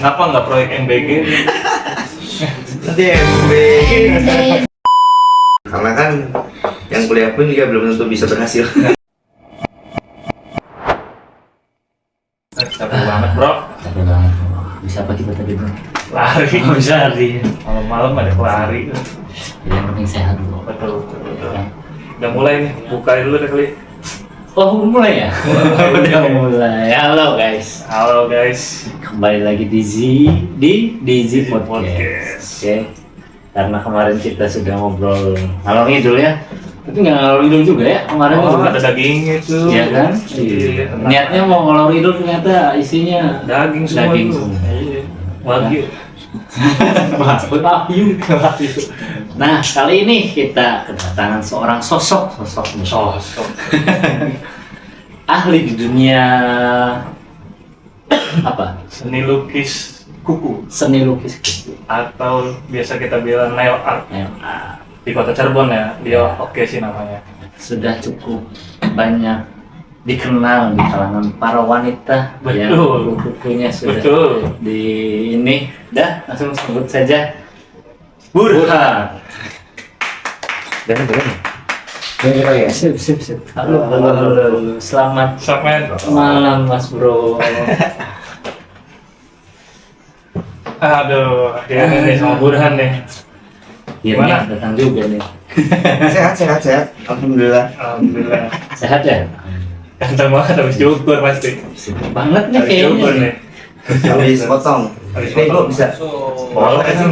Kenapa nggak proyek MBG? Nanti MBG. Karena kan yang kuliah pun juga belum tentu bisa berhasil. Capek banget bro. Capek banget. Bisa apa kita tadi bro? Lari. Bisa lari. Malam-malam ada lari. Yang penting sehat bro. Betul. Udah mulai nih, buka dulu deh kali. Oh mulai ya? Udah mulai. Halo guys. Halo guys. Kembali lagi di DZ Podcast. Oke. Karena kemarin kita sudah ngobrol ngalor ngidul ya. Tapi nggak ngalor ngidul juga ya kemarin. Oh, juga. ada dagingnya tuh. Iya kan? Iya. Niatnya mau ngalor ngidul ternyata isinya Daging semua. Daging tuh. semua. Iya. Wagyu. Wagyu. Nah kali ini kita kedatangan seorang sosok ahli di dunia apa? Seni lukis kuku Seni lukis kuku. atau biasa kita bilang nail art di kota Cirebon ya. Dia oke sih namanya. Sudah cukup banyak dikenal di kalangan para wanita. Betul. Yang kukunya sudah Betul. di ini. Dah langsung sebut saja Burhan. Dan Ya, sip. Halo. Selamat Sampai malam Mas Bro. aduh, dia nih sama Burhan nih. Gimana? Gimana? Datang juga nih. sehat. Alhamdulillah. Alhamdulillah. Sehat ya? Ganteng banget habis cukur pasti. Banget nih Habis kayaknya. cukur nih. Habis potong. Habis Nih potong. gua bisa. Boleh sih.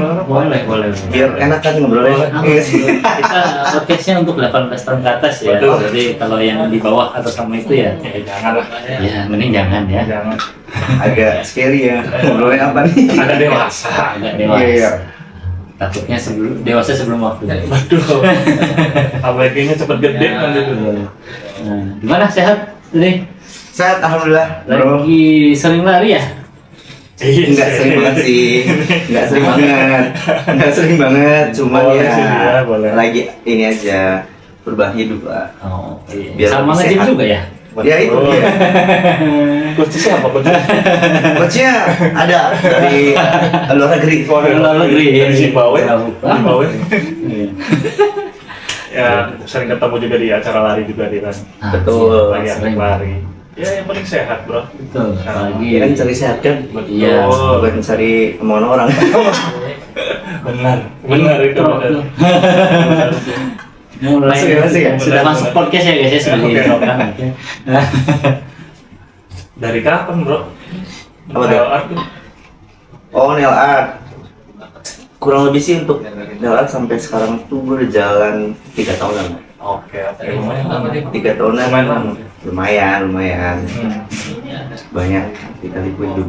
Boleh. Biar enak kan ngobrolnya. Iya sih. Kita podcastnya untuk 18 tahun ke atas ya. Betul. Jadi kalau yang di bawah atau sama itu ya, Jangan lah. ya mending jangan ya. Jangan. Agak scary ya. Ngobrolnya apa nih? Ada dewasa. Agak dewasa. Iya. Takutnya dewasa sebelum waktu. Betul. Abaginya cepet gede kan itu. Nah, gimana sehat nih? Sehat alhamdulillah. Bro. Lagi sering lari ya? Enggak sering banget sih. Enggak sering banget. Cuman Boleh ya sih, ya, boleh. lagi ini aja berubah hidup lah. Oh, iya. Biar Sama lebih nge-gym sehat. juga ya? Ya itu dia. Kunci siapa kunci? Coachnya ada dari luar negeri. Luar negeri. Dari Zimbabwe. Jauh. Zimbabwe. Iya. Ya sering ketemu juga di acara lari juga dia kan. Betul. Lagi sering. lari. Ya yang penting sehat bro. Betul. Lagi Kan cari sehat kan. Iya. Bukan cari omongan orang. Benar itu benar. mulai Masuk ya? sudah Benar, masuk benar. podcast ya guys ya sudah Oke. diintrokan. Dari kapan bro? Apa tuh? Nail art tuh? Oh, nail art. Kurang lebih sih untuk nail art sampai sekarang tuh gue udah jalan 3 tahunan. Oke. Lumayan lama deh. 3 tahunan. Lumayan lama. Lumayan. Hmm. Banyak kita liku hidup.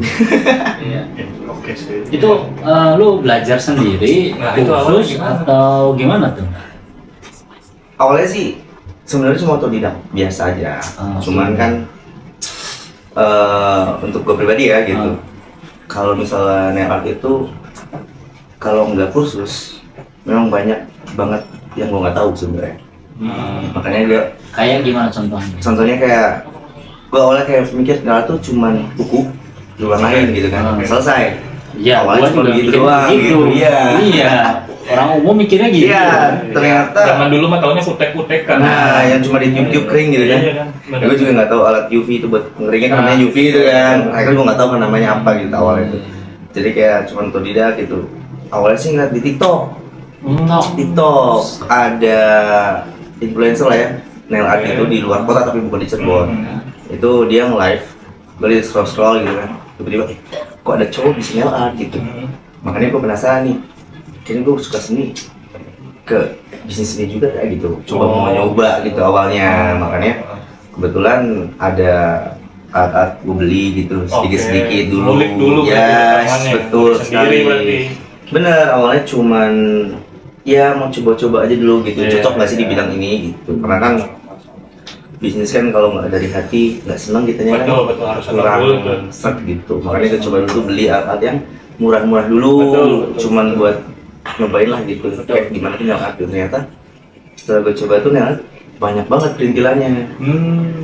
Oke sih. Itu lu belajar sendiri Nah, itu awalnya khusus gimana? atau gimana tuh? Awalnya sih sebenarnya cuma otodidak biasa aja. Ah, Cuman kan untuk gue pribadi ya gitu. Kalau misalnya nail art itu kalau nggak kursus memang banyak banget yang gue nggak tahu sebenarnya. Makanya dia Kayak gimana contohnya? contohnya kayak gue awalnya kayak mikir nail art tuh cuman buku diwarnain gitu kan. Selesai. Iya, Awalnya gua cuma juga gitu mikir doang, gitu. gitu, iya. Iya. Orang umum mikirnya gitu. Iya, ternyata Zaman dulu mah taunya kutek-kutek kan. nah yang cuma di tiup-tiup kering gitu kan. Iya kan. Benar. Gue juga nggak tahu alat UV itu buat ngeringin kan namanya Nah, UV itu kan. Akhirnya gue nggak tahu kan namanya apa gitu awalnya itu. Jadi kayak cuma otodidak gitu. Awalnya sih ngeliat di TikTok. TikTok ada influencer lah ya, nail art itu di luar kota tapi bukan di Cirebon. Itu dia nge-live, gue liat scroll gitu kan. Tiba-tiba, kok ada cowok bisa nail art gitu. Makanya gue penasaran nih. Kayaknya gue suka seni ke bisnis seni juga kayak gitu. Coba mau nyoba gitu awalnya. Makanya kebetulan ada art gue beli gitu sedikit-sedikit dulu. Ngulik dulu ya, berarti tangannya. betul Sendiri sekali. berarti. Bener, awalnya cuman ya mau coba-coba aja dulu gitu. Iya, Cocok nggak sih iya. di bidang ini gitu. Karena kan bisnis kan kalau nggak dari hati nggak senang gitunya kan. Betul harus ada Kurang dulu tuh. set gitu. Makanya gue coba dulu beli art yang murah-murah dulu. Betul. Cuman buat nyobain lah gitu. Kayak gimana tuh nail art tuh. Ternyata setelah gue coba tuh nail art banyak banget perintilannya.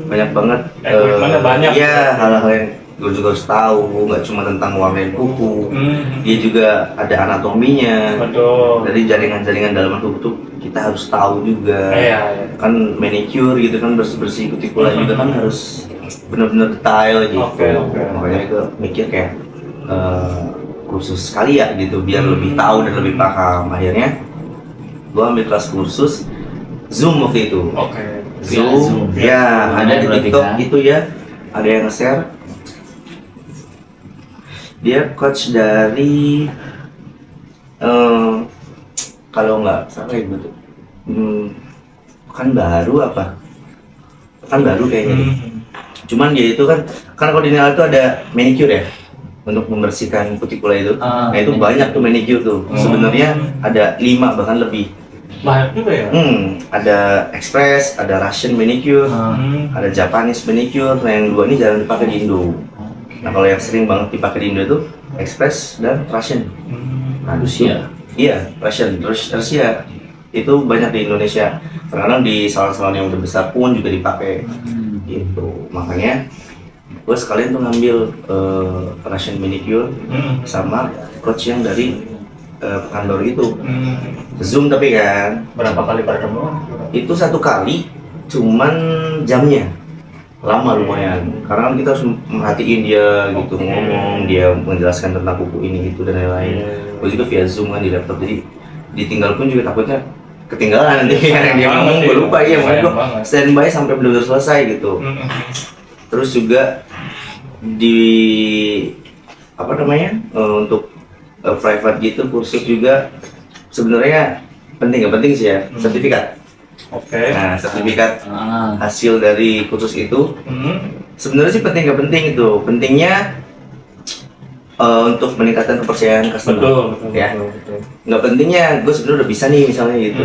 Banyak banget Equipment-nya banyak. iya, hal-hal yang gue juga harus tahu, nggak cuma tentang warnain kuku, Hmm. dia juga ada anatominya. Betul. Dari jaringan-jaringan dalaman kuku tuh kita harus tahu juga. Iya. Kan manicure gitu kan, bersih-bersih kutikula juga kan harus benar-benar detail gitu. Oke. Makanya gue mikir kayak kursus sekali ya gitu, biar lebih tahu dan lebih paham. Akhirnya gue ambil kelas kursus Zoom waktu itu. Oke. Zoom, ya ada di berarti TikTok kan? itu ya, ada yang nge-share. Dia coach dari kalau nggak salah ya gitu, Pekanbaru apa? Pekanbaru kayaknya. deh. Cuman dia itu kan kalau di Nela itu ada manicure ya untuk membersihkan kutikula itu. Nah itu banyak tuh manicure tuh. Sebenarnya ada 5 bahkan lebih. Banyak juga ya. Ada Express, ada Russian manicure, ada Japanese manicure. Nah yang dua ini jarang dipakai di Indo. Nah kalau yang sering banget dipakai di Indo itu Express dan Russian. Nah, Rusia. Iya, Russian. Terus Rusia itu banyak di Indonesia. Kadang di salon-salon yang udah besar pun juga dipakai. Gitu. Makanya gue sekalian tuh ngambil Russian manicure sama coach yang dari Pekanbaru itu. Zoom tapi kan Berapa kali pertemuan? itu 1 kali, cuman jamnya lama lumayan. Karena kan kita harus merhatiin dia gitu, ngomong, dia menjelaskan tentang kuku ini itu dan lain-lain. Gue juga via Zoom kan di laptop, jadi ditinggal pun juga takutnya ketinggalan nanti yang dia ngomong gue lupa. Iya, makanya gue standby sampai benar-benar selesai gitu. Terus juga di apa namanya untuk private gitu kursus juga sebenarnya penting, nggak penting sih ya, sertifikat. Oke. Nah sertifikat hasil dari kursus itu sebenarnya sih penting, nggak penting itu. Pentingnya untuk meningkatkan kepercayaan customer. Betul. Ya. Nggak pentingnya gue sebenarnya udah bisa nih misalnya gitu.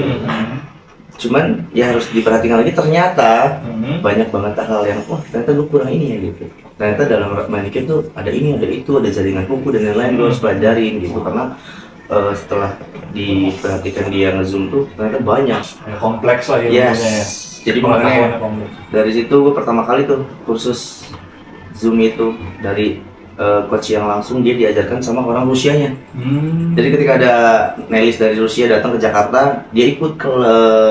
Cuman ya harus diperhatikan lagi, ternyata banyak banget hal yang ternyata gue kurang ini ya gitu. Ternyata dalam manicure tuh ada ini, ada itu, ada jaringan kuku dan lain-lain. Gue harus pelajarin gitu, karena setelah diperhatikan dia nge-zoom tuh ternyata banyak. Ya, kompleks lah ilmunya ya. Jadi Pengetahuannya makanya kompleks. dari situ gue pertama kali tuh kursus Zoom itu dari coach yang langsung dia diajarkan sama orang Rusianya. Jadi ketika ada Nelis dari Rusia datang ke Jakarta, dia ikut ke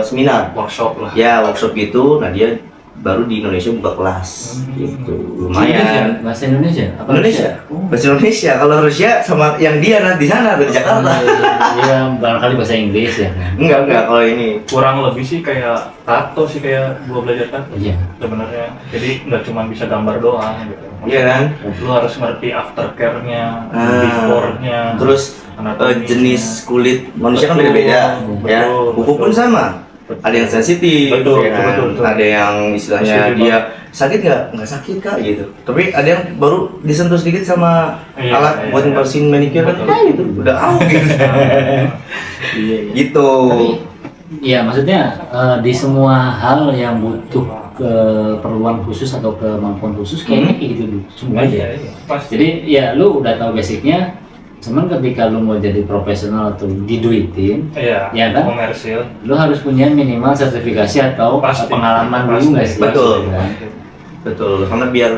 seminar, Workshop lah. ya workshop gitu. Nah dia baru di Indonesia buka kelas gitu, lumayan. Bahasa Indonesia? Apa Indonesia, bahasa Indonesia. Kalau Rusia sama yang dia nanti di sana di Jakarta. Iya, barangkali bahasa Inggris ya. Enggak kalau ini. Kurang lebih sih kayak tato sih, kayak gua belajar tato Iya. sebenarnya. Jadi nggak cuma bisa gambar doang gitu. Iya kan? Lu harus ngerti aftercare-nya, before-nya, Terus anatominya. jenis kulit manusia kan beda-beda, ya. Betul, Kuku pun sama. Ada yang sensitif, Betul, ya kan? betul. Ada yang istilahnya Setuju dia sakit nggak sakit kak gitu. Tapi ada yang baru disentuh sedikit sama Iya, alat iya, buat iya. ngebersihin manicure kan, Betul. gitu udah gitu. Iya. Gitu. Tapi, ya maksudnya di semua hal yang butuh keperluan khusus atau kemampuan khusus kayaknya kayak gitu dulu semua aja. Iya, pasti. Jadi ya lu udah tahu basicnya, cuman ketika lu mau jadi profesional atau diduitin, Iya, ya kan? komersil. lu harus punya minimal sertifikasi atau Pasti. pengalaman Pasti. dulu nggak sih? Betul. Ya kan? Betul, karena biar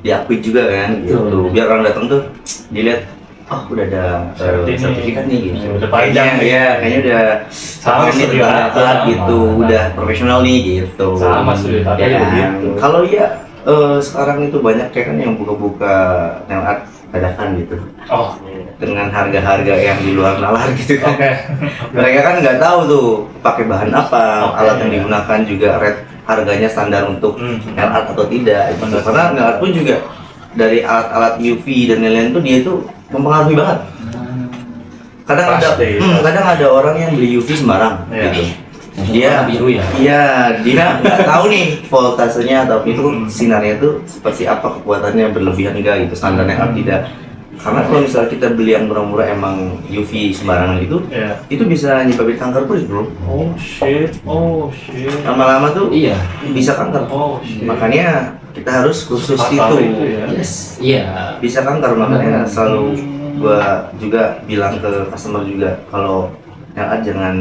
diakui juga kan, gitu. Betul. Biar orang datang tuh dilihat, oh udah ada sertifikat nih gitu. Udah panjang nih. ya, kayaknya udah Sama nih studio tentang tato, alat sama. gitu, udah profesional nih gitu. Sama studio tato Ya juga kan? gitu. Kalau ya sekarang itu banyak kayak kan yang buka-buka nail art dadakan gitu, Oh, dengan harga-harga yang di luar nalar gitu kan. oke. Mereka kan nggak tahu tuh pakai bahan apa, Oke, alat yang iya. digunakan juga rate harganya standar untuk nail art atau tidak. Gitu. Benar. Karena nail art pun juga dari alat-alat UV dan lain-lain tuh dia itu mempengaruhi banget. Kadang Pasti. kadang ada orang yang beli UV sembarang Iya. gitu. Warna Dia biru ya. Iya, dia nggak tahu nih voltasenya atau itu sinarnya itu seperti apa, kekuatannya berlebihan enggak gitu, standarnya art tidak. Karena kalau misalnya kita beli yang murah-murah emang UV sembarangan Iya. itu bisa nyebabin kanker kulit bro. Oh shit. Lama-lama tuh Iya. bisa kanker. Oh shit. Makanya kita harus kursus Fatal itu. itu ya. Yes. Iya. Bisa kanker, makanya selalu gua juga bilang ke customer juga kalau yang jangan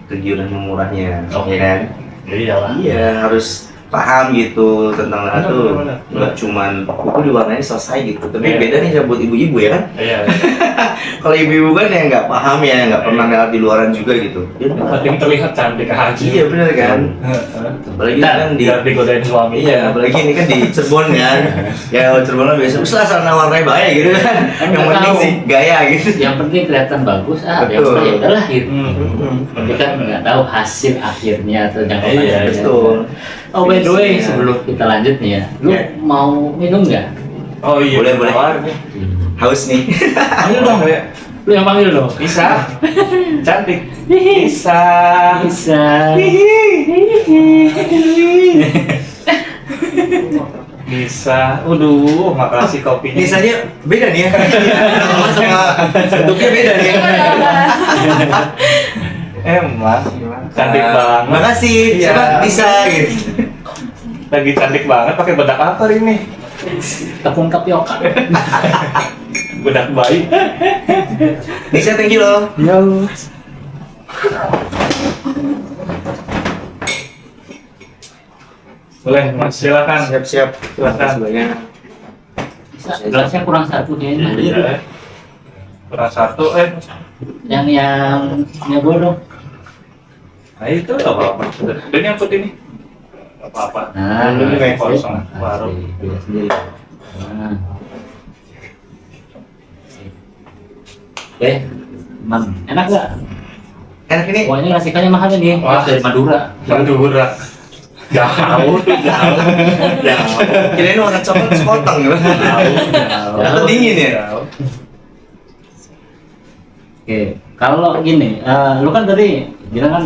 kegiatan memurahnya, Oke. ya kan? Iyalah. Iya, harus paham gitu tentang nail tuh Benar. nggak cuman kuku diwarnai selesai gitu, tapi Iya. beda nih ya buat ibu-ibu ya kan. Iya. Kalau ibu-ibu kan yang nggak paham ya, nggak pernah nail art di luaran juga gitu. Ya, Yang penting terlihat cantik aja. iya bener kan. Apalagi Nah, kan di Biar digodain suami. iya, apalagi ini kan di Cirebon kan. Ya Cirebon kan biasa usah asal warnanya bahaya gitu kan. Yang nggak penting tahu. sih gaya gitu. Yang penting kelihatan bagus, yang Betul. udah ya udahlah gitu. Hmm. Tapi kan nggak tahu hasil akhirnya atau jangka Iya, panjangnya. betul. Oh by the way, Finishingnya. sebelum kita lanjut nih ya, lu Ya. mau minum nggak? Oh iya. Boleh, boleh. Tawarin nih. Haus nih. Panggil dong ya. Lu yang panggil dong. Bisa. Cantik. Bisa. Bisa. Bisa. Waduh, makasih kopinya. Bisanya beda nih ya. Sama bentuknya beda nih ya. Emang. Cantik Ah, banget. Makasih. Iya. Coba bisa gitu. Lagi cantik banget pakai bedak apa ini? Tepung tapioka. Bedak bayi. Nisa, thank you loh. Ya. Boleh, Mas, silakan. Siap-siap. Silakan. Sebagai Gelasnya kurang satu kayaknya. Iya. Kurang satu, Yang gua dong. Nah itu nggak apa-apa. Dan yang putih ini. Nggak apa-apa. Nah, Ini kayak kosong. Baru. Dia sendiri. Nah. Enak gak? enak ini. Wah ini rasikannya mahal nih. Wah. Dari Madura. Madura. Jauh, jauh. Kirain warna coklat sepotong gitu. Itu dingin ya? Jauh. Oke, kalau gini, lu kan tadi bilang kan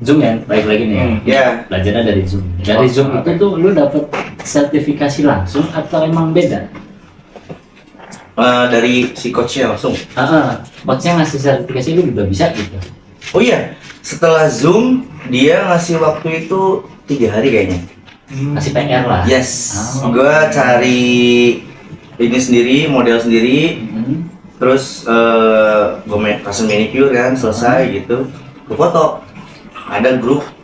Zoom ya, baik lagi nih ya. Ya, Belajarnya dari Zoom. Dari Zoom itu tuh lu dapet sertifikasi langsung atau emang beda? dari si coachnya langsung. Coachnya ngasih sertifikasi lu udah bisa gitu. Oh iya, setelah Zoom dia ngasih waktu itu 3 hari kayaknya. Kasih PR lah. Yes, Oh. gua cari ini sendiri, model sendiri, Hmm. terus gue pasang manicure kan selesai gitu, gue foto. Ada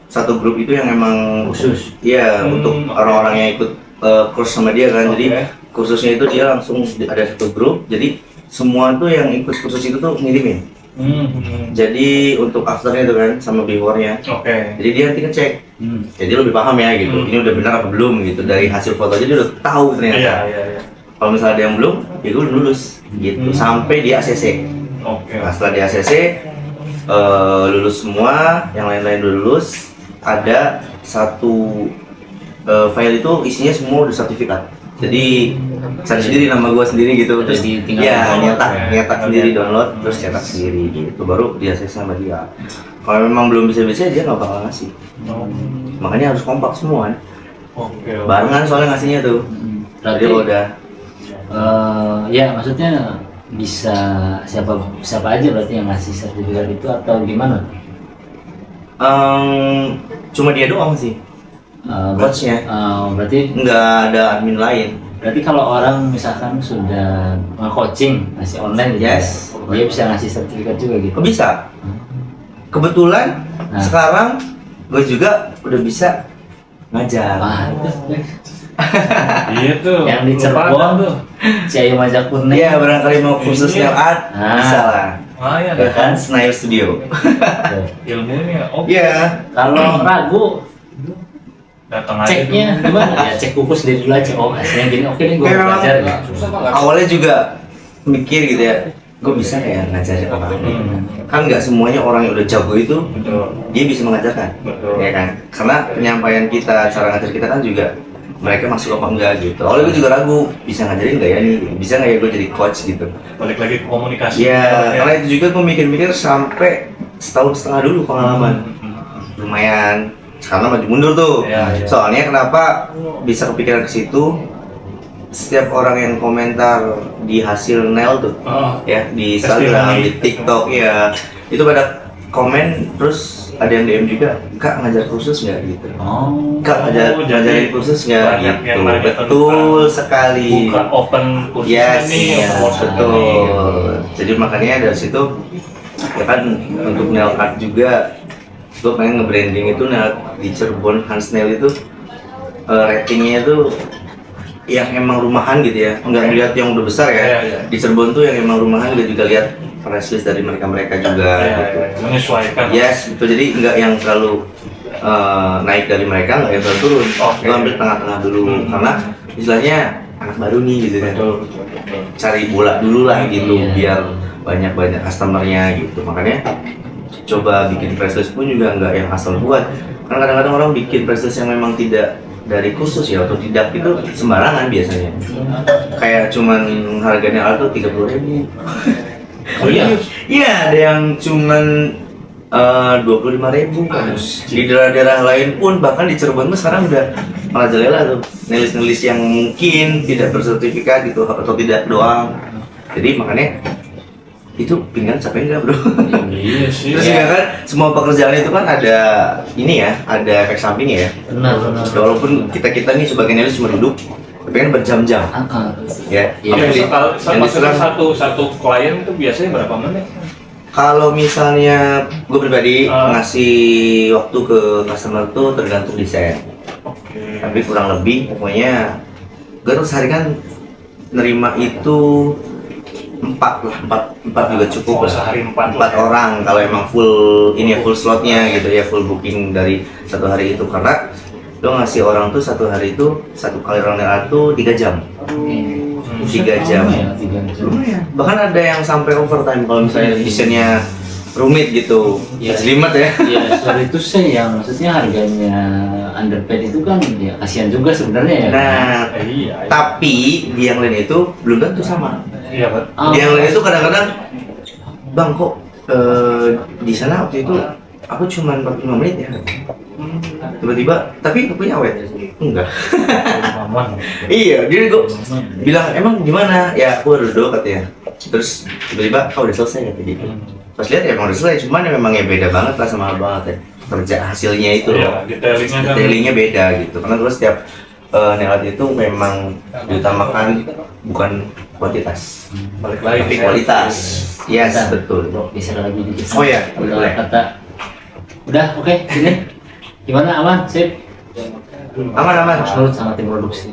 satu grup itu yang emang Khusus. iya Hmm, untuk oke. orang-orang yang ikut kurs sama dia kan. Jadi Oke. kursusnya itu dia langsung ada satu grup, jadi semua tuh yang ikut kursus itu tuh ngirimin. Jadi untuk afternya itu kan sama before-nya. Oke. Jadi dia nanti ngecek. Hmm. Jadi lebih paham ya gitu. Ini udah benar apa belum gitu dari hasil foto aja dia udah tahu ternyata. Iya, iya, iya. Kalau misalnya ada yang belum, ya gue udah lulus gitu sampai di ACC. Oke. Nah, setelah di ACC lulus semua, yang lain-lain udah lulus. Ada satu file itu isinya semua udah sertifikat. Jadi saya sendiri, nama gue sendiri gitu. Terus Jadi tinggal ya download nyetak sendiri, download terus cetak sendiri gitu. Baru di ACC sama dia. Kalau memang belum bisa-bisa dia nggak bakal ngasih. Makanya harus kompak semua kan. Oke. Barengan soalnya ngasihnya tuh. Jadi Berarti kalau udah ya maksudnya bisa siapa aja berarti yang ngasih sertifikat itu atau gimana? cuma dia doang sih. Coachnya. Berarti Nggak ada admin lain. berarti kalau orang misalkan sudah coaching ngasih online gitu Yes. ya, dia bisa ngasih sertifikat juga gitu. Oh, bisa. Kebetulan Nah. sekarang gue juga udah bisa ngajar. Wah, Iya tuh. yang di Cirebon tuh, si Ayu Majak Kuning. Iya, barangkali mau kursus nail art Ah. bisa lah. Lumayan Ya kan, Snail Studio. Tuh. ilmunya. Oke. Iya. Kalau ragu Datang aja ceknya dulu. gimana ya, cek kuku sendiri dulu aja. Oh hasilnya gini, oke deh gue Kayak memang belajar ya. awalnya juga mikir gitu ya, gue bisa kayak ngajarin orang. Kan nggak semuanya orang yang udah jago itu Betul. dia bisa mengajarkan. Betul. Ya kan? Karena penyampaian kita, cara ngajar kita kan juga mereka masuk apa enggak gitu. Awalnya gue juga ragu, bisa ngajarin nggak ya nih? Bisa nggak ya gue jadi coach gitu? Balik lagi ke komunikasi. Iya, karena itu juga gue mikir-mikir sampai setahun setengah dulu pengalaman. Lumayan, karena maju mundur tuh. Iya, iya. Soalnya kenapa bisa kepikiran ke situ? Setiap orang yang komentar di hasil nail tuh, Oh. ya di Instagram, Testimoni. di TikTok, ya itu pada komen terus ada yang DM juga, Kak ngajar kursus nggak gitu? Oh. Kak ngajarin kursus nggak banyak gitu? yang nanya Betul tentang sekali. Buka open kursus Yes, nih, iya, open course betul. Jadi makanya dari situ ya kan untuk nail art juga gue pengen nge-branding itu nail di Cirebon Hans Nail itu ratingnya itu yang emang rumahan gitu ya, nggak ngeliat yang udah besar ya. Iya. Di Cirebon tuh yang emang rumahan dia juga lihat price list dari mereka juga gitu. Menyesuaikan. Yes, betul. Jadi nggak yang terlalu naik dari mereka, nggak yang terlalu turun. Oke. Lo ambil tengah-tengah dulu, karena istilahnya anak baru nih gitu kan. Betul, betul. Cari bola dulu lah gitu, Iya. biar banyak customernya gitu. Makanya coba bikin price list pun juga nggak yang asal buat. Karena kadang-kadang orang bikin price list yang memang tidak dari khusus ya, atau tidak itu sembarangan biasanya. Kayak cuman harganya alat tuh 30.000. Oh iya. Iya, ada yang cuman 25.000. Di daerah-daerah lain pun, bahkan di Cirebon tuh sekarang udah merajalela tuh nelis-nelis yang mungkin tidak bersertifikat gitu atau tidak doang. Jadi makanya itu pinggang capek enggak bro? Iya sih. Terus juga kan semua pekerjaan itu kan ada ini ya, ada efek sampingnya ya. Benar. Walaupun kita nih sebagai nelis cuma duduk, tapi kan berjam-jam ya. Iya, Apalagi maksudnya yang diserang satu klien itu biasanya berapa menit? kalau misalnya gue pribadi Ah. ngasih waktu ke customer tuh tergantung desain. Oke. Tapi kurang lebih pokoknya gue tuh sehari kan nerima itu empat juga cukup Oh, lah. sehari empat Empat lah ya. orang kalau emang full ini ya, full slotnya gitu ya, full booking dari satu hari itu. Karena lo ngasih orang tuh satu hari itu satu kali round tuh 3 jam. 3 jam. Ya, 3 jam. Bahkan ada yang sampai overtime kalau misalnya desainnya rumit gitu. Iya. Jelimet ya. Iya, sorry itu sih yang maksudnya harganya underpaid itu kan ya kasihan juga sebenarnya ya. Nah, Iya. tapi di yang lain itu belum tentu sama. Iya, Pak. Oh, Di yang lain itu kadang-kadang, bang kok di sana waktu itu aku cuma 45 menit ya. Tiba-tiba, tapi aku punya awet. Enggak. Aman. Iya, jadi gue bilang emang gimana? Ya aku harus duduk katanya. Terus tiba-tiba, kau udah selesai kata dia. Pas lihat ya emang udah selesai, cuman ya memang ya beda banget lah sama banget ya. Kerja hasilnya itu Iya, loh. detailingnya kan. Detailingnya beda gitu. Karena terus setiap nelat itu memang diutamakan bukan kuantitas, Balik lagi tapi ke kualitas. Yes, Bentar, betul. Bro, geser lagi dikit. Oh ya, Udah boleh. kata. Udah, oke, sini. Gimana, aman? Sip. Aman. Harus nurut sama tim produksi.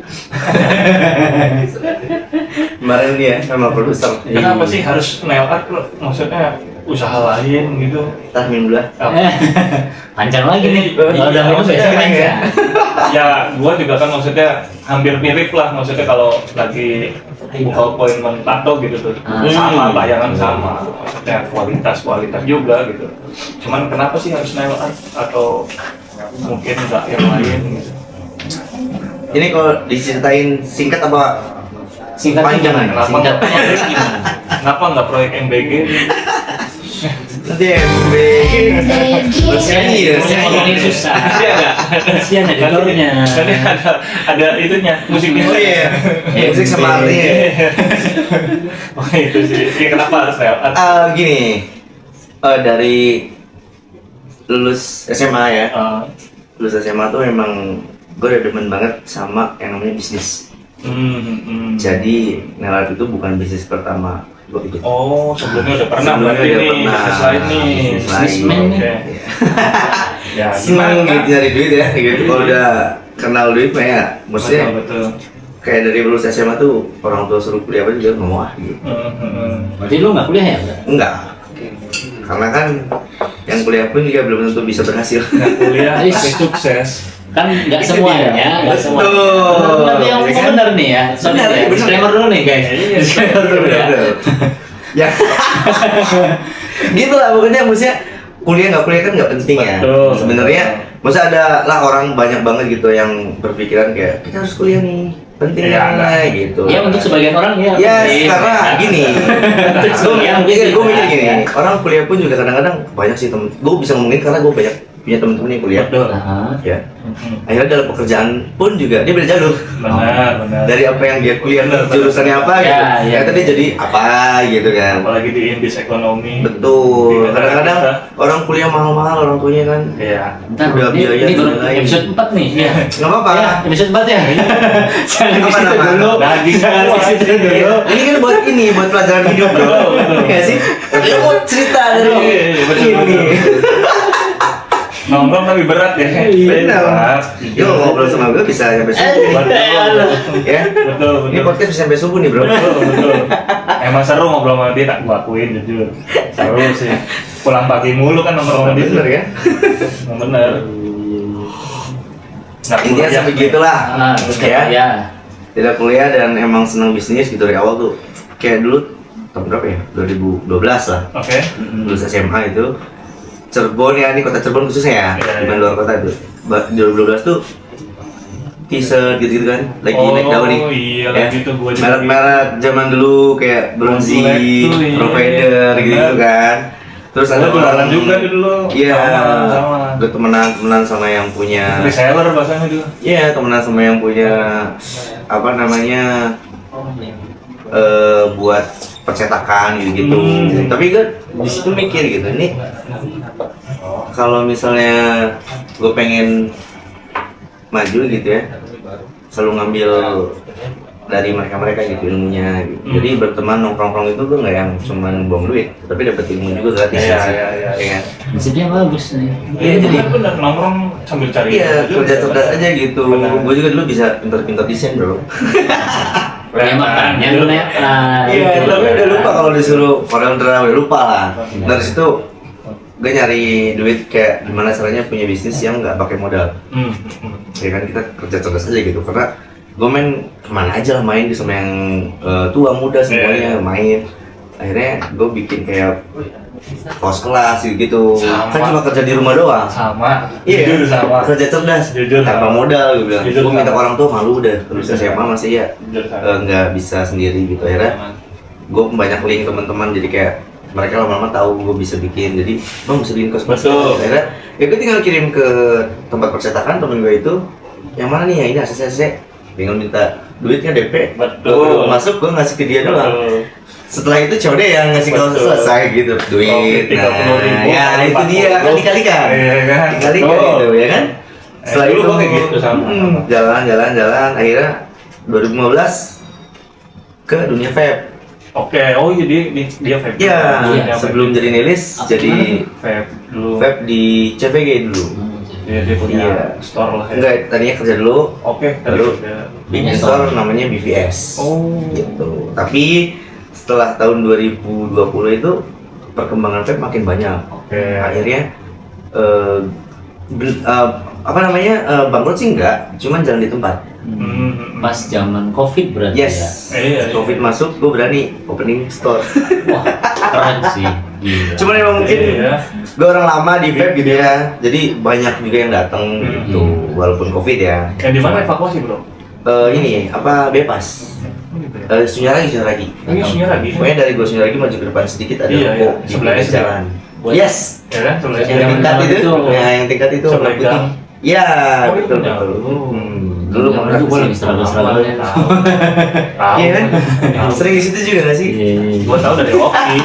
Kemarin dia sama produser. Kenapa sih harus nail art lo? Maksudnya usaha lain gitu? Tah minum dulu. Panjang lagi nih. Iya, Kalau udah minum maksudnya biasanya kan panjang. Ya, gua juga kan maksudnya hampir mirip lah. Maksudnya kalau lagi buka appointment tato gitu tuh, sama, bayangan sama. Maksudnya kualitas juga gitu. Cuman kenapa sih harus nail art atau mungkin nggak yang lain gitu? Ini kalau diceritain singkat apa? Singkatnya Panjang, gimana? kenapa? Singkatnya harus gimana? Kenapa nggak proyek MBG? Nanti MB. Nyanyi ya, Ngomongin susah. Iya nggak? Kasihan editornya. Nanti ada itunya, musiknya. Oh iya, musik sama artinya. Oh itu sih. Ini kenapa harus nail art? Gini, dari lulus SMA ya, lulus SMA tuh memang gue udah demen banget sama yang namanya bisnis. Jadi Nelat itu bukan bisnis pertama gue ikut. Oh, sebelumnya udah pernah Sebelumnya berarti udah nih, pernah. bisnis lain nih. Bisnis lain. Bisnismen nih. Oke. Ya, Senang gitu nyari duit ya, gitu. Kalau udah kenal duit mah ya, maksudnya betul. kayak dari lulus SMA tuh orang tua suruh kuliah apa juga nggak mau gitu. Berarti lu nggak kuliah ya? Enggak, karena kan yang kuliah pun juga belum tentu bisa berhasil. Nggak kuliah, Ais. tapi sukses. Kan nggak Itu semuanya, dia. nggak semuanya. Betul. Tapi yang Ya kan? benar nih ya. Sorry Benar, ya. benar. Disclaimer dulu nih guys. Disclaimer dulu ya. Ya, gitu lah pokoknya maksudnya kuliah nggak kuliah kan nggak penting ya. Betul. Sebenarnya maksudnya ada lah orang banyak banget gitu yang berpikiran kayak kita harus kuliah nih, penting Iya, lah gitu. Ya untuk sebagian orang ya. Ya, penting. karena gini, Untuk sebagian gue mikir tidak. gini, orang kuliah pun juga kadang-kadang banyak sih temen. Gue bisa ngomongin karena gue banyak punya temen-temen yang kuliah. Betul. Aha. Ya, akhirnya dalam pekerjaan pun juga dia beda jalur. Benar. Dari apa yang dia kuliah Benar, jurusannya apa Ya, gitu, ya. ternyata dia jadi apa gitu kan. Apalagi di indis ekonomi. Betul. Di negara Kadang-kadang kita. orang kuliah mahal-mahal orang tuanya kan. Iya. Bentar, Udah ini, biaya ini dan baru lain-lain. episode 4 nih. Ya. Nggak apa-apa. Ya, episode 4 ya. Jangan di Apa situ nama? dulu. Daging Jangan di situ dulu. Ini kan buat ini, buat pelajaran hidup bro. Betul, betul. Iya sih? Tapi lu mau cerita dari Iya, betul, ini. betul. Nongkrong lebih berat ya. Benar. Berat. Yo ngobrol sama gue bisa sampai subuh. Ya. Betul, Ini betul. podcast bisa sampai subuh nih bro. Betul, betul. Emang seru ngobrol sama dia, tak gua akuin jujur. Seru sih. Pulang pagi mulu kan nongkrong sama dia. Bener ya. Bener. Nggak Intinya kuliah. sampai gitulah. Ya. Ya. Tidak kuliah dan emang senang bisnis gitu dari awal tuh. Kayak dulu tahun berapa ya? 2012 lah. Oke. Lulus SMA itu Cirebon ya, ini kota Cirebon khususnya ya, Iya, bukan iya. luar kota itu. 2012 tuh t-shirt gitu-gitu kan, lagi naik daun nih. Iya, Ya. lagi tuh gua juga. Merek-merek zaman dulu kayak Bronzy, Black tuh, iya. Provider gitu Bener. kan. Terus ada Gua jualan juga tuh dulu. Iya, Sama. gue temenan sama yang punya. Reseller bahasanya dulu. Iya, temenan sama yang punya apa namanya buat percetakan gitu-gitu. Tapi gue di situ mikir gitu, nih kalau misalnya gue pengen maju gitu ya, selalu ngambil dari mereka gitu ilmunya. Gitu. Jadi berteman nongkrong itu gue nggak yang cuman buang duit, tapi dapat ilmu juga gratis Iya, sih. iya, iya. Ya kan? Maksudnya bagus nih. Iya, jadi bener nongkrong sambil cari. iya ilmu juga. kerja cerdas aja gitu. Benar. Gue juga dulu bisa pintar-pintar desain bro. Ya makanya lu netral. Iya, tapi udah lupa kalau disuruh Corel Draw, udah lupa lah. Dari situ gue nyari duit kayak gimana caranya punya bisnis yang nggak pakai modal. Ya kan kita kerja cerdas aja gitu, karena gue main kemana aja lah main sama yang tua muda semuanya main. Akhirnya gue bikin kayak kos kelas gitu. Sama. Kan cuma kerja di rumah doang. Sama. Iya, Jujur sama. kerja cerdas, Jujur tanpa sama. modal gue bilang. Jujur Gue minta sama. orang tuh malu udah terus SMA masih ya Jujur sama. nggak bisa sendiri gitu. Akhirnya gue banyak link teman-teman, jadi kayak mereka lama-lama tahu gue bisa bikin, jadi bang bisa bikin kos. Betul. Akhirnya ya gue tinggal kirim ke tempat percetakan temen gue itu, yang mana nih ya ini ACC, tinggal minta duitnya DP. Betul. Gue masuk gue ngasih ke dia doang. Betul. Setelah itu COD yang ngasih kalau Betul. selesai gitu duit. Oke, 30.000, Ya itu dia kan dikalikan. Iya kan? Dikalikan Betul. gitu ya kan. Setelah Dulu itu gua kayak gitu sama. jalan akhirnya 2015 ke dunia vape. Oke, oh iya dia vape. Iya, Iya, sebelum jadi Nelis Apa jadi vape dulu. vape di CVG dulu. Dia punya Iya. store lah ya. Enggak, tadinya kerja dulu Oke, Lalu? dia. bikin Punya store store. namanya BVS. Oh. Gitu. Tapi setelah tahun 2020 itu perkembangan vape makin banyak. Oke. Akhirnya apa namanya bangkrut sih enggak, cuman jalan di tempat. Pas zaman Covid berarti ya. Yes. Iya, iya. Covid masuk, gue berani opening store. Wah, keren sih. Gila. Cuman emang mungkin Iya. gue orang lama di vape gitu ya, jadi banyak juga yang datang gitu, walaupun Covid ya. Yang di mana evakuasi, Bro? Ini apa bebas? Sunyaragi. Ini isunya lagi. Pokoknya dari gue Sunyaragi maju ke depan sedikit ada Iya, ruko iya. di Sebelah pinggir SD. jalan. Buat- Yes. Ya kan, sebelah Yang Yang tingkat itu. itu, ya yang tingkat itu Sebelah warna putih. gang. Iya, Oh, betul itu betul. jauh. Dulu Zaman malah itu ke gua situ. lagi struggle-struggle-nya. Tahu. Iya kan? Tahu. Sering di situ juga gak sih? Iya. Gua tahu dari Oki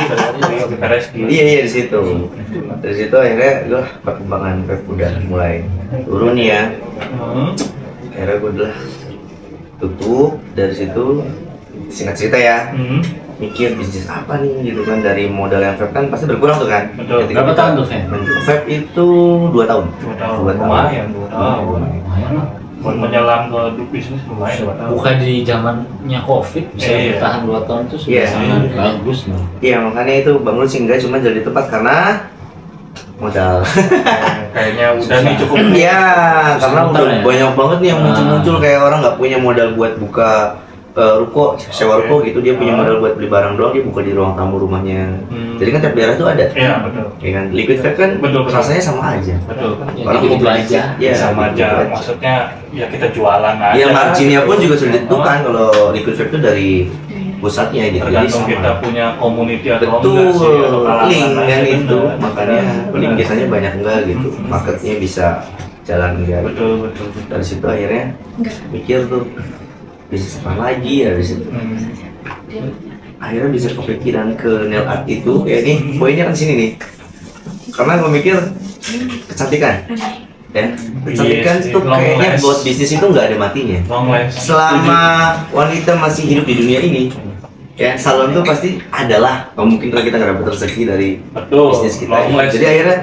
Pereski. Iya di situ. Dari situ akhirnya gue perkembangan vape udah mulai turun nih ya. Akhirnya gue udah tutup dari situ. Singkat cerita ya, mikir bisnis apa nih gitu kan, dari modal yang vape kan pasti berkurang tuh kan. Betul. Ketika Berapa kita- tahun tuh, Fen? Vape itu 2 tahun. 2 tahun. 2 tahun. Lumayan 2 tahun. Lumayan lah. Buat menyelam ke bisnis lumayan 2 tahun. Bukan di zamannya Covid bisa Iya. bertahan 2 tahun itu sudah Iya. sangat bagus loh. Iya makanya itu bangun sih enggak cuma jadi tempat karena modal. Kayaknya udah nih cukup. Iya karena Sebentar udah ya? banyak banget nih yang muncul-muncul kayak orang nggak punya modal buat buka ruko, sewa ruko gitu, dia punya modal buat beli barang doang, dia buka di ruang tamu rumahnya. Jadi kan tiap daerah tuh ada. Iya, betul. Ya kan, liquid vape kan Betul, betul. rasanya sama aja. Betul. Ya, Orang gitu mau aja. Iya, Sama gitu aja. Maksudnya ya kita jualan aja. Ya marginnya pun juga sudah ditentukan kalau liquid vape itu dari pusatnya gitu. Jadi Tergantung kita sama. punya community atau Betul, enggak sih, atau kalangan link aja, kan bener. itu, makanya Bener. link biasanya banyak enggak gitu, marketnya bisa jalan enggak. Betul, betul, betul. Dari situ akhirnya mikir tuh bisnis apa lagi ya dari situ. Akhirnya bisa kepikiran ke nail art itu, ya ini poinnya kan sini nih. Karena gue mikir kecantikan, ya kecantikan Yes, tuh long kayaknya last. buat bisnis itu nggak ada matinya. Long last. Selama wanita masih hidup di dunia ini, ya salon tuh pasti adalah. Nggak mungkin kalau kita nggak dapat rezeki dari Betul. bisnis kita. Long last. Jadi akhirnya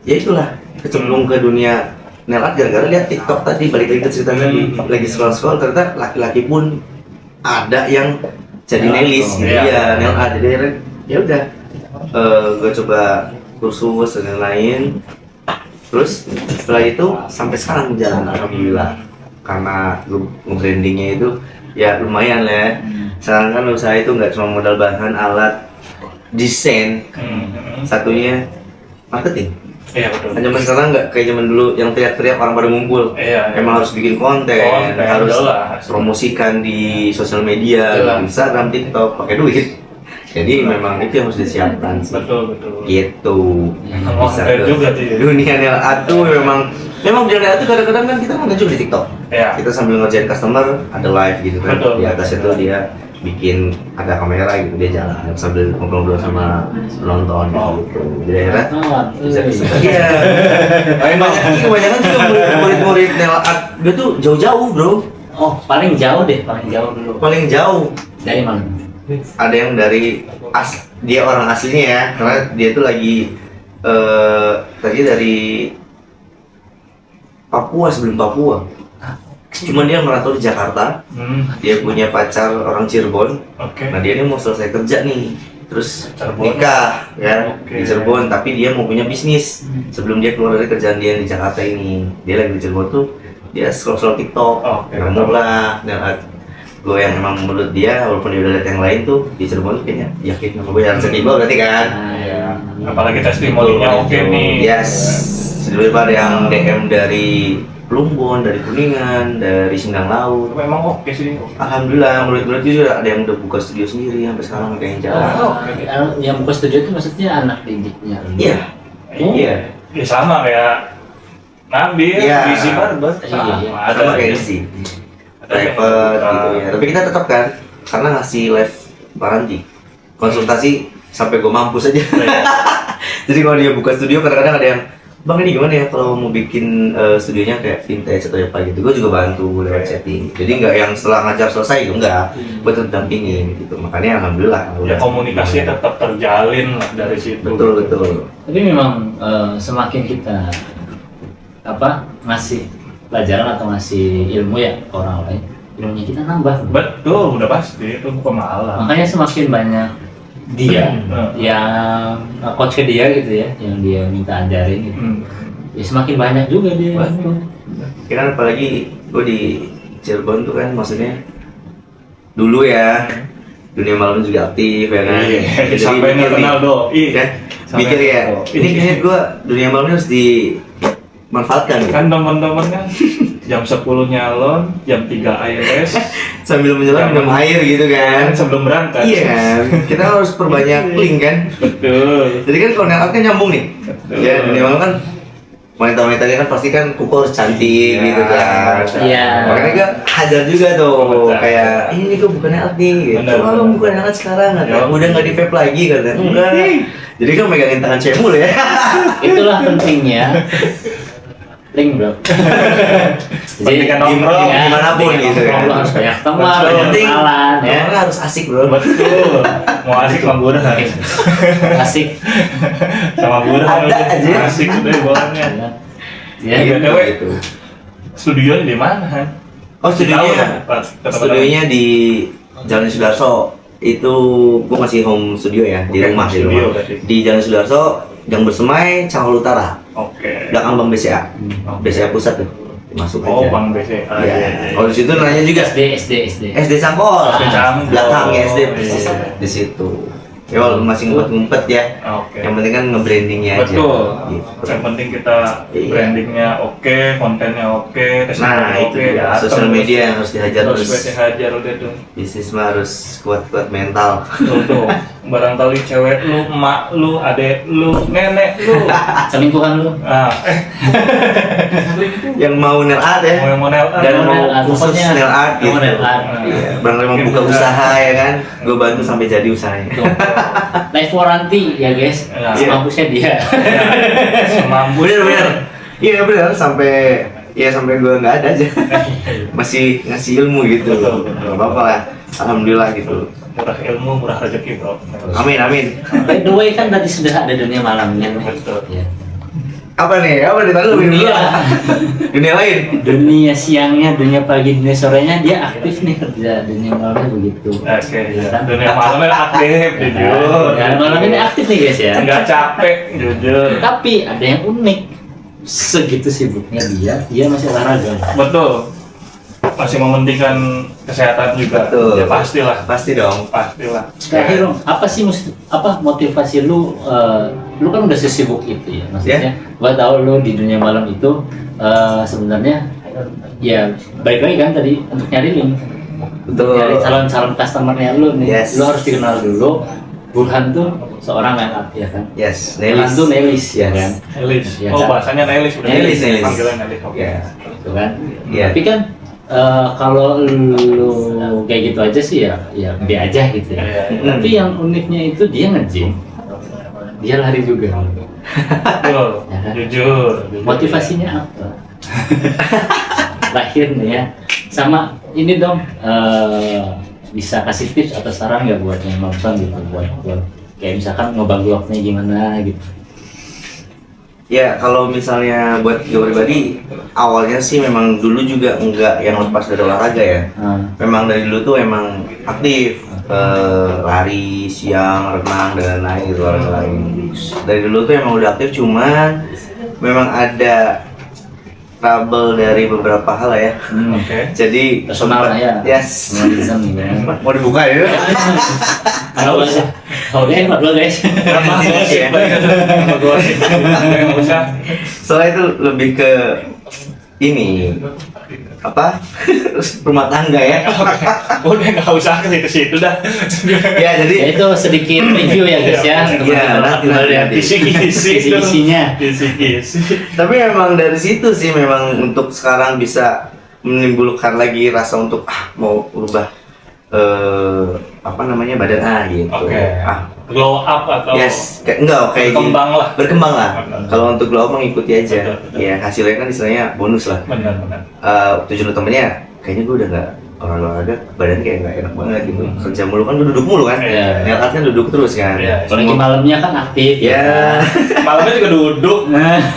ya itulah kecemplung ke dunia nail art gara-gara lihat TikTok tadi, balik lagi ke cerita tadi, lagi scroll ternyata laki-laki pun ada yang jadi nailis gitu ya, nail art. Jadi akhirnya ya udah gue coba kursus dan lain-lain. Terus setelah itu sampai sekarang jalan alhamdulillah, karena gue nge-brandingnya itu ya lumayan lah ya. Sekarang kan usaha itu nggak cuma modal bahan, alat, desain, satunya marketing. Iya betul. Kan zaman sekarang nggak kayak zaman dulu yang teriak-teriak orang pada ngumpul. Iya. Emang harus bikin konten, harus jelas. promosikan di sosial media, Jelas. Instagram, TikTok, pakai duit. Jadi memang itu yang harus disiapkan sih. Betul betul. Gitu. Wah, Bisa keren ke juga sih. dunia nail art tuh memang di nail art tuh kadang-kadang kan kita nonton juga di TikTok. Iya. Kita sambil ngerjain customer ada live gitu kan. Betul. Di atas itu dia bikin ada kamera gitu, dia jalan sambil ngobrol-ngobrol sama penonton gitu. Jadi akhirnya bisa. Iya. Kebanyakan juga murid-murid nail art dia tuh jauh-jauh bro. Oh, paling jauh dulu. Paling jauh. Dari mana? Ada yang dari dia orang aslinya ya, karena dia tuh lagi tadi dari Papua, sebelum Papua. Cuman dia merantau di Jakarta. Dia punya pacar orang Cirebon. Oke. Nah dia ini mau selesai kerja nih, terus Cirebon. nikah ya Oke. di Cirebon, tapi dia mau punya bisnis sebelum dia keluar dari kerjaan dia di Jakarta ini. Dia lagi di Cirebon tuh dia scroll TikTok, Oke. nemu lah dan gue yang emang menurut dia, walaupun dia udah lihat yang lain tuh di Cirebon tuh kayaknya yakin sama gue yang sedih berarti kan. Iya. Apalagi testimoninya oke nih. Yes, dulu ada yang DM dari Plumbon, dari Kuningan, dari Sindang Laut. Memang oke sih. Alhamdulillah, murid-murid juga ada yang udah buka studio sendiri sampai sekarang ada yang jalan. Yang buka studio itu maksudnya anak didiknya. Iya. Oh. Iya. Ya sama kayak Nabil, Iya. Gizi Barber. Iya. Sama kayak sih. Private gitu ya. Tapi kita tetap kan karena ngasih live garansi. Konsultasi sampai gue mampus aja. Jadi kalau dia buka studio kadang-kadang ada yang, "Bang ini gimana ya kalau mau bikin studionya kayak vintage atau apa gitu." Gue juga bantu lewat chatting. Jadi nggak yang setelah ngajar selesai itu enggak. Gue tetap dampingin gitu. Makanya alhamdulillah. Ya komunikasi tetap terjalin lah dari situ. Betul. Tapi memang semakin kita ngasih pelajaran atau ngasih ilmu ya ke orang lain, ilmunya kita nambah. Betul, udah pasti itu bukan malah. Makanya semakin banyak dia yang coach ke dia gitu ya, yang dia minta ajarin gitu. Ya semakin banyak juga dia. Kan apalagi gue di Cirebon tuh kan maksudnya dulu ya dunia malam juga aktif ya kan. Jadi Sampai mikir kenal nih, doi. kan? Mikir ya, ini kayaknya gue dunia malamnya harus dimanfaatkan gitu. Kan teman-teman kan jam 10 nyalon, jam 3 ILS, Sambil menjelang minum air gitu kan. sebelum berangkat. Iya kan, kita harus perbanyak link kan. Betul. Jadi kan kalau nail art kan nyambung nih. Ya dunia malam kan wanita-wanitanya kan pasti kan kuku harus cantik Ya, gitu kan. Iya. Makanya gue hajar juga tuh Betul. kayak ini gue bukan nail art nih gitu. Benar, Oh, benar. lu bukan nail art sekarang kan. Ya. Udah nggak di vape lagi katanya. Enggak. Jadi kan megangin tangan cemul ya. Itulah pentingnya link bro. Pentingnya nongkrong, dimanapun gitu kan. Lo harus banyak teman, Betul. banyak Penting kenalan ya. nomornya harus asik bro. Betul. Mau asik sama burhan. Asik. Sama burhan. Ada aja. Asik deh bawahnya. Ya, Iya. Gitu, Dewe. gitu. Studionya di mana, Han? Oh studionya, studionya di Jalan Sudarso. Itu gua masih home studio ya di Oke, rumah di studio rumah. berarti. Di Jalan Sudarso yang Bersemai Cangol Utara. Oke. Belakang Bank BCA. Oke. BCA pusat tuh. Masuk Oh, aja. Bang BC. Ah, Iya. iya, iya. Kalau di situ nanya juga SD. SD Cangkol. SD Cangkol. Belakangnya SD persis Iya. di situ. Ya walaupun masih ngumpet-ngumpet ya. Oke. Yang penting kan nge-brandingnya aja. Betul. Gitu. Yang penting kita Iya. brandingnya oke, kontennya oke, Nah, testimoninya itu oke, dia. ya, Sosial media yang harus dihajar terus terus. hajar udah tuh. Bisnis mah harus kuat-kuat mental. Tuh. Barangkali cewek lu, emak lu, adek lu, nenek lu. Selingkuhan lu. Ah, Yang mau nail art ya. mau model Dan Mau mau nail art, khusus pokoknya nail art mau gitu. nail art. Iya, barangkali mau buka usaha ya kan. Gue bantu sampai jadi usahanya. Life warranty ya guys. Ya. Semampusnya dia. semampu. Bener. Iya bener sampai sampai gue nggak ada aja. Masih ngasih ilmu gitu. Betul, betul. Gak apa-apa lah. Alhamdulillah gitu. Murah ilmu, murah rezeki, bro. Amin. By the way kan tadi sudah ada dunia malamnya. Betul. Ya. Apa nih? Apa nih? Tahu Dunia. Dunia lain. Dunia siangnya, dunia pagi, dunia sorenya dia aktif nih kerja, dunia malamnya begitu. Oke, dunia malamnya aktif, jujur. Dunia malam ini aktif nih guys ya. Nggak capek, jujur. Tapi ada yang unik, segitu sibuknya dia masih olahraga. Betul. Masih mementingkan kesehatan juga. Betul. Ya pastilah. Pasti dong. Pastilah. Terakhir dong, apa sih motivasi lu? Lu kan udah sesibuk itu ya, maksudnya. Gua tahu lu di dunia malam itu sebenarnya ya baik lagi kan tadi untuk nyari link, Betul. nyari calon customernya lu nih. Yes. Lu harus dikenal dulu. Burhan tuh seorang line up ya kan. Yes. Burhan tuh Nelis ya kan. Nelis. Iya Oh, kan? bahasanya Nelis udah. Nelis. Panggilan Nelis. Oke. Ya. Gitu kan. Iya. Tapi kan kalau lu kayak gitu aja sih ya be aja gitu ya. Iya, iya. Tapi yang uniknya itu dia nge-gym, dia lari juga. Betul. Ya kan? Jujur. Motivasinya apa? Terakhir nih ya, sama ini dong bisa kasih tips atau saran nggak buat yang nonton gitu, buat kayak misalkan ngobak vlognya gimana gitu. Ya kalau misalnya buat gue pribadi awalnya sih memang dulu juga enggak yang lepas dari olahraga ya. Memang dari dulu tuh emang aktif lari siang, renang dan lain gitu lain. Dari dulu tuh emang udah aktif, cuman memang ada trouble dari beberapa hal lah ya. Oke. Jadi Personal lah ya. Yes. Personalism ya. Mau dibuka ya? Halo guys. Oke, ngobrol guys. Nama gosip, nama gosip. Nggak usah. Soalnya itu lebih ke ini apa rumah tangga ya. Udah nggak usah ke situ dah. Ya jadi Ya itu sedikit review ya guys ya. Iya, nanti. Kisi-kisi. Kisi-kisinya. Kisi-kisi. tapi memang dari situ sih memang untuk sekarang bisa menimbulkan lagi rasa untuk mau ubah apa namanya badan gitu. Oke. Glow up atau Yes, enggak kayak gini. berkembang lah. Kalau untuk glow up mengikuti aja. Betul. Ya hasilnya kan istilahnya bonus lah. Benar-benar. Tujuan utamanya kayaknya gue udah nggak olahraga, badan kayak nggak enak banget gitu. Kerja mulu kan duduk mulu kan. Iya. Nail art kan duduk terus kan. Iya. Apalagi malamnya kan aktif Ya. Malamnya juga duduk.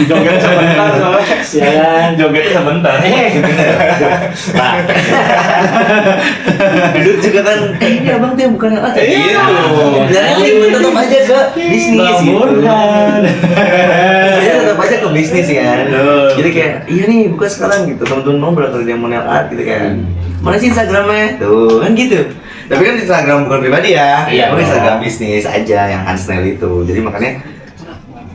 Joget sebentar soalnya. Sialan. Jogetnya sebentar. Nah, Duduk juga kan. Ini abang tuh yang bukan nail art. Iya. Jadi tetap aja ke bisnis gitu. Jadi tetap aja ke bisnis kan. Jadi kayak iya nih buka sekarang gitu. Temen-temen mau berangkat dia mau nail art gitu kan. Mana sih Instagramnya? Tuh kan gitu. Tapi kan Instagram bukan pribadi ya. Iya. Instagram bisnis aja yang Hansnail itu. Jadi makanya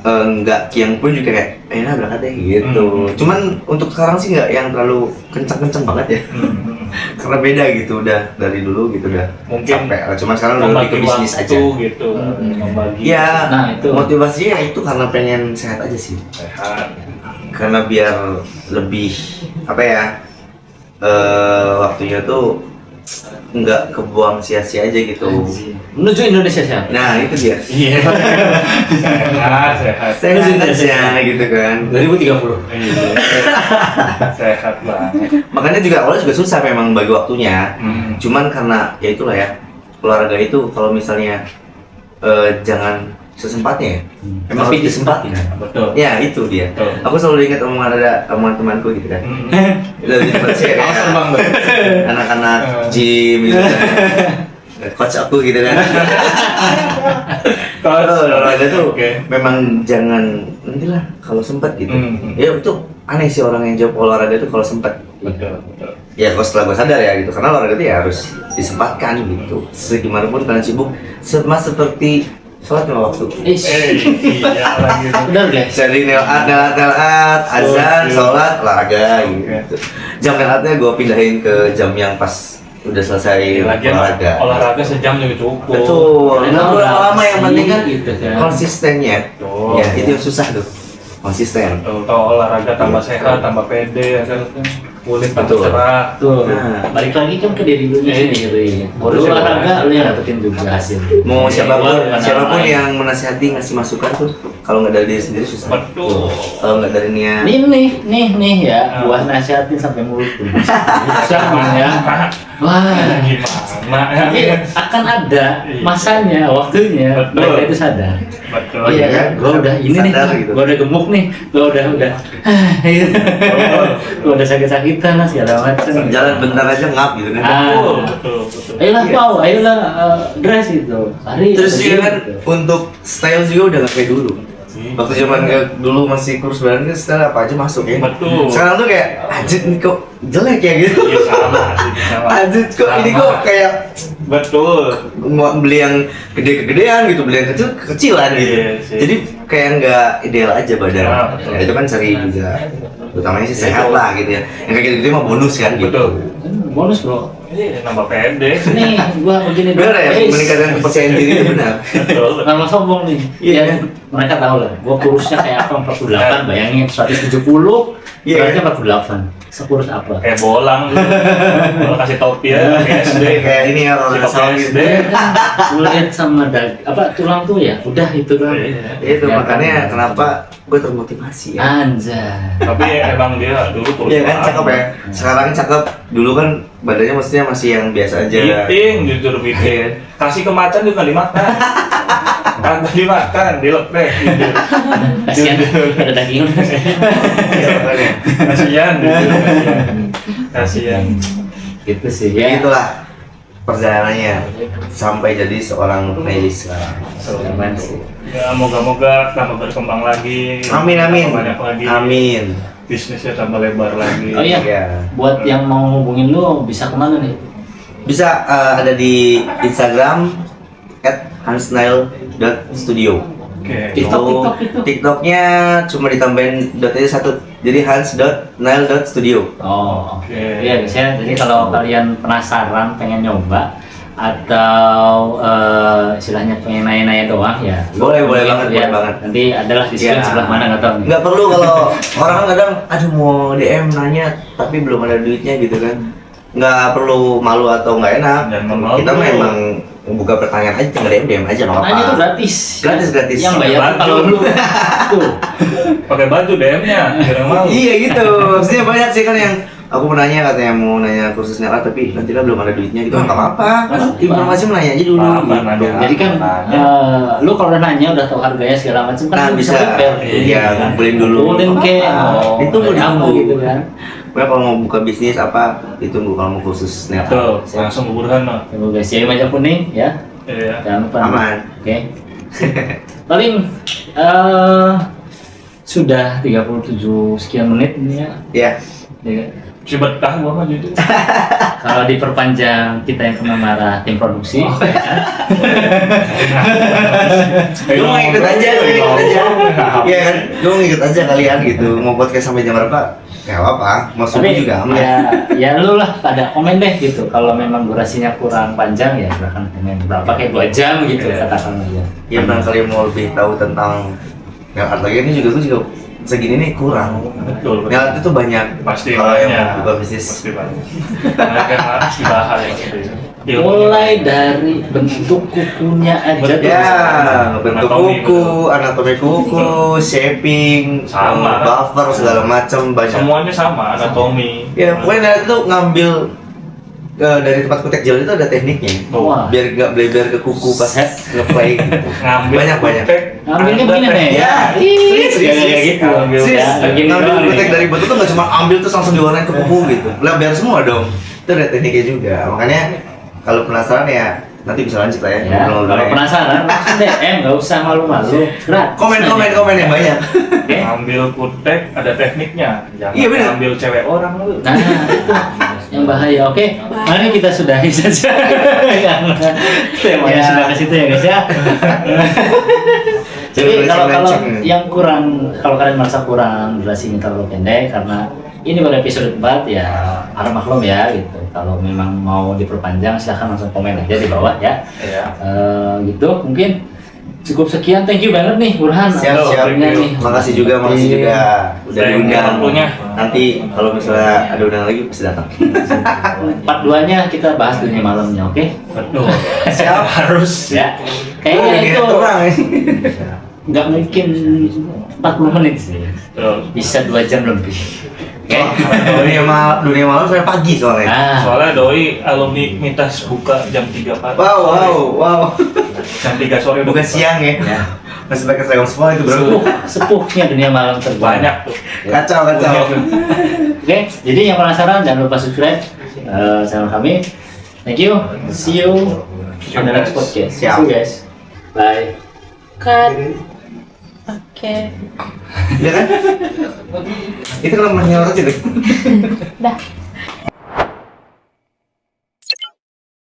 nggak Kiang pun juga kayak nah berangkat deh gitu. Cuman untuk sekarang sih nggak yang terlalu kencang-kencang banget ya. Karena beda gitu udah dari dulu gitu udah Mungkin capek. Cuman sekarang udah lebih ke membagi bisnis waktu aja. gitu. Membagi Ya, Nah, itu. motivasinya itu karena pengen sehat aja sih. sehat. Karena biar lebih apa ya waktunya tuh nggak kebuang sia-sia aja gitu. menuju Indonesia sehat. Nah itu dia. Iya. Sehat. Sehat aja gitu kan. 2030. Iya. Sehat banget. Makanya juga awalnya juga susah memang bagi waktunya. Cuman karena ya itulah ya olahraga itu kalau misalnya jangan sesempatnya ya. Emang Tapi harus disempatin. Betul. Ya itu dia. Betul. Aku selalu ingat omongan temanku gitu kan. Lebih cepat sih kayak Alasan bang tuh. anak-anak gym gitu kan. Coach aku gitu kan. Kalau olahraga tuh Oke. memang jangan nantilah kalau sempat gitu. Hmm. Ya itu aneh sih orang yang jawab olahraga itu kalau sempat. Betul. Betul. Ya kalau setelah gue sadar ya gitu karena olahraga itu ya harus disempatkan gitu. Segimanapun kalian sibuk, seperti sholat lima waktu. Iya lagi. Benar guys. Jadi nail art, azan, sholat, olahraga gitu. Jam nail artnya gue pindahin ke jam yang pas udah selesai Lagian olahraga. olahraga sejam juga cukup. Betul. Karena Nah, udah lama yang penting kan gitu kan. konsistennya. Betul. Ya itu yang susah tuh. Konsisten. Tahu olahraga tambah sehat, tambah pede, ya kan? Kulit tambah Betul. cerah. Tuh, Nah. balik lagi kan ke diri lu sendiri. Lu olahraga, lu yang dapetin juga hasil. Mau siapapun Bukan siapapun orang lain. yang menasihati ngasih masukan tuh kalau nggak dari diri sendiri susah. Betul. Kalau nggak dari niat. Nih ya, gua nasihatin sampai mulut tuh. Bisa ya. Wah, Gimana Nah, Tapi akan ada masanya, waktunya Betul. mereka itu sadar. betul. Oh iya kan, gue udah ini nih, Sadar gitu. gue udah gemuk nih, gue udah, gue udah sakit-sakitan lah segala macam. Jalan bentar aja ngap gitu kan. Betul, betul, betul. Ayolah Iya. mau, ayolah dress gitu, hari. Terus atau juga gym kan gitu. untuk style juga udah gak kayak dulu. Waktu zaman dulu masih kurus badan kan style apa aja masuk ya. Betul. Sekarang tuh kayak anjir nih kok jelek ya gitu. Iya sama, sama. Anjir kok ini Sama. kok kayak Betul. mau beli yang gede-gedean gitu, beli yang kecil-kecilan gitu. Iya sih. Jadi kayak nggak ideal aja badan. Ah, betul. Ya, itu kan cari juga, utamanya sih sehat lah gitu ya. Yang kayak gitu mah bonus kan gitu. Betul. Bonus bro. Ini nambah pede. Nih, gua begini Bener ya, guys. meningkatkan kepercayaan diri itu benar. Betul. Nama sombong nih. Iya. Ya, mereka tahu lah. Gua kurusnya kayak apa 48, bayangin 170, Iya. beratnya 48. Sekurus apa? Kayak bolang gitu. Kalau kasih topi ya, kayak SD. Kayak ini ya orang Si asal topi gitu. SD. Kulit sama tulang tuh ya, udah itu kan. Iya. Itu Ya, makanya kan. kenapa gue termotivasi ya. Anjay. Tapi emang dia dulu kurus Iya kan banget. cakep ya. Sekarang cakep. Dulu kan badannya mestinya masih yang biasa aja. Biting, jujur biting. Kasih ke macan juga dimakan. Kagak dimakan, dilepek gitu. Kasihan ada daging. Iya, makanya. Kasihan, jujur, kasihan. Gitu sih Ya ya. itulah perjalanannya sampai jadi seorang playlist sekarang. Keren sih. Ya moga-moga tambah berkembang lagi. Amin amin. Tambah banyak lagi. Amin. Bisnisnya tambah lebar lagi. Oh iya. Ya. Buat yang mau hubungin lu bisa kemana nih? Bisa ada di Instagram @hansnail.studio. Oke. TikTok itu. TikToknya cuma ditambahin dot aja satu. Jadi hans.nail.studio. Oh, Oke. iya guys ya. Jadi kalau kalian penasaran pengen nyoba atau istilahnya pengen nanya-nanya doang ya. Boleh banget, ya. boleh banget. Nanti adalah di screen Ya. sebelah mana nggak tahu nih. Nggak perlu kalau orang kan kadang aduh mau DM nanya tapi belum ada duitnya gitu kan. Nggak perlu malu atau nggak enak. Jangan malu. Kita memang buka pertanyaan aja, tinggal DM aja nggak Nanya itu apa-apa. gratis. Gratis. Yang bayar Baju. kalau lu tuh. Pakai baju DM-nya, jangan malu. Iya gitu. Maksudnya banyak sih kan yang aku mau nanya katanya mau nanya kursus nail art tapi nanti lah belum ada duitnya gitu. Nggak apa-apa. Kan informasi mau nanya aja dulu. Apa, gitu. nanya. Jadi kan Nanya. lu kalau udah nanya udah tahu harganya segala macam kan Nah lu bisa, prepare. iya ngumpulin dulu. Ngumpulin ke Ditunggu kamu gitu kan. Pokoknya kalau mau buka bisnis apa ditunggu kalau mau kursus nail Tuh, art. langsung ke Burhan loh. Tunggu guys, ya meja kuning ya. Iya. Jangan lupa. Aman. Oke. Paling sudah 37 sekian menit ini ya. Ya. Ya. Si betah gua mah jadi. Kalau diperpanjang kita yang kena marah tim produksi. Lu mau ikut aja, lu ikut aja. Iya kan, lu mau ikut aja kalian gitu. Mau podcast sampai jam berapa? Gak apa-apa, mau subuh Tapi juga aman. ya lu lah pada komen deh gitu. Kalau memang durasinya kurang panjang ya silahkan komen berapa kayak 2 jam gitu Iya. katakan aja. Ya bang kalian mau lebih tahu tentang nail art lagi ini juga gue juga segini nih kurang. Betul. Nail art itu banyak. Pasti kalau yang banyak. mau buka bisnis. Pasti banyak. Mereka harus dibahas pasti. Mulai dari bentuk kukunya aja tuh Ya, bisa. bentuk Anatomi, kuku, anatomi kuku, shaping, Sama. buffer segala macam banyak. Semuanya sama, anatomi. Ya, pokoknya nail art itu ngambil dari tempat kutek gel itu ada tekniknya. Wah. Biar nggak bleber ke kuku pas Set. ngeplay. Ngambil Banyak. kutek, Ngambilnya ada begini nih teknik. Ya, Ih, serius, kayak gitu. Ngambil Serius, Ya, begini ngambil doang kutek nih. dari batu tuh nggak cuma ambil terus langsung diwarnain ke kuku gitu. Biar semua dong. Itu ada tekniknya juga. Makanya kalau penasaran ya nanti bisa lanjut lah ya. Ya, Ngobrol-ngobrol kalau ya. penasaran langsung DM, nggak usah malu-malu. Gratis. Komen yang banyak. Oke. Ngambil kutek ada tekniknya. Jangan Iya, bener. ngambil cewek orang lu. Nah, itu yang bahaya. Oke, mari kita sudahi saja. Karena temanya Ya. sudah ke situ ya guys ya. Jadi kalau Melenceng-melenceng. yang kurang, kalau kalian merasa kurang durasinya terlalu pendek karena ini pada episode 4 ya harap maklum ya gitu. Kalau memang mau diperpanjang silahkan langsung komen aja di bawah ya. Iya. Gitu mungkin cukup sekian. Thank you banget nih Burhan. Siap. Waktunya nih. Makasih juga udah Thank you diundang. waktunya. Nanti kalau misalnya ada undangan lagi pasti datang. Part 2-nya kita bahas dunia malamnya, oke? Betul. Siap harus. Ya. Kayaknya itu terang. nggak mungkin 40 menit sih. Betul. Bisa 2 jam lebih. Dunia malam sampai pagi soalnya. Soalnya doi alumni mitas buka jam 3 pagi. Wow. Jam 3 sore Bukan siang ya. Masih pakai seragam sekolah itu bro. Sepuhnya dunia malam terbanyak. Banyak tuh. Kacau. Oke, jadi yang penasaran jangan lupa subscribe channel kami. Thank you. See you on the next podcast. See you guys. Bye. Cut. Oke. Iya kan? Itu kalau masih orang sih. Dah.